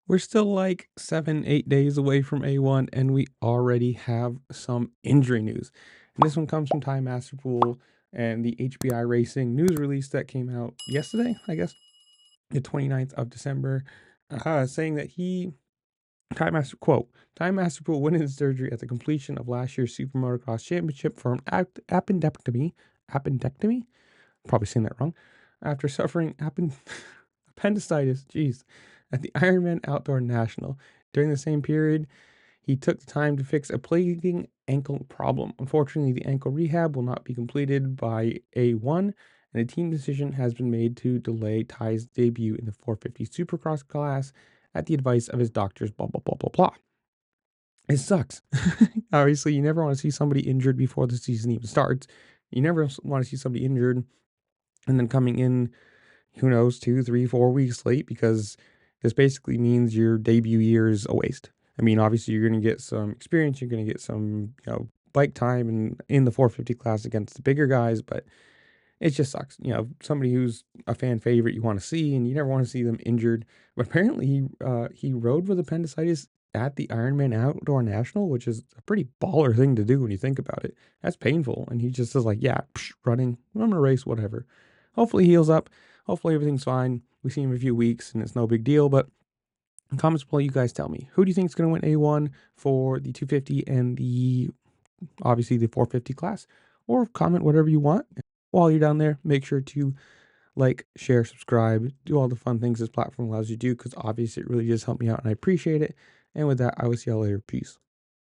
We're still like 7, 8 days away from A1, and we already have some injury news. And this one comes from Time Masterpool and the HBI Racing news release that came out yesterday, I guess, the 29th of December, saying that Time Masterpool went into surgery at the completion of last year's Super Motocross Championship for an appendectomy, probably saying that wrong, after suffering appendicitis, jeez, at the Ironman Outdoor National. During the same period, he took the time to fix a plaguing ankle problem. Unfortunately, the ankle rehab will not be completed by A1, and a team decision has been made to delay Ty's debut in the 450 Supercross class at the advice of his doctors, blah, blah, blah, blah, blah. It sucks. Obviously, you never want to see somebody injured before the season even starts. You never want to see somebody injured and then coming in, who knows, 2, 3, 4 weeks late, because this basically means your debut year is a waste. I mean, obviously, you're going to get some experience, you're going to get some, bike time in the 450 class against the bigger guys, but it just sucks. Somebody who's a fan favorite you want to see, and you never want to see them injured. But apparently, he rode with appendicitis at the Ironman Outdoor National, which is a pretty baller thing to do when you think about it. That's painful, and he just is like, yeah, running, I'm gonna race, whatever. Hopefully, he heals up. Hopefully, everything's fine. We see him in a few weeks, and it's no big deal. But in comments below, you guys tell me, who do you think is going to win A1 for the 250 and obviously the 450 class? Or comment whatever you want. While you're down there, make sure to like, share, subscribe, do all the fun things this platform allows you to do, because obviously it really does help me out and I appreciate it. And with that, I will see y'all later. Peace.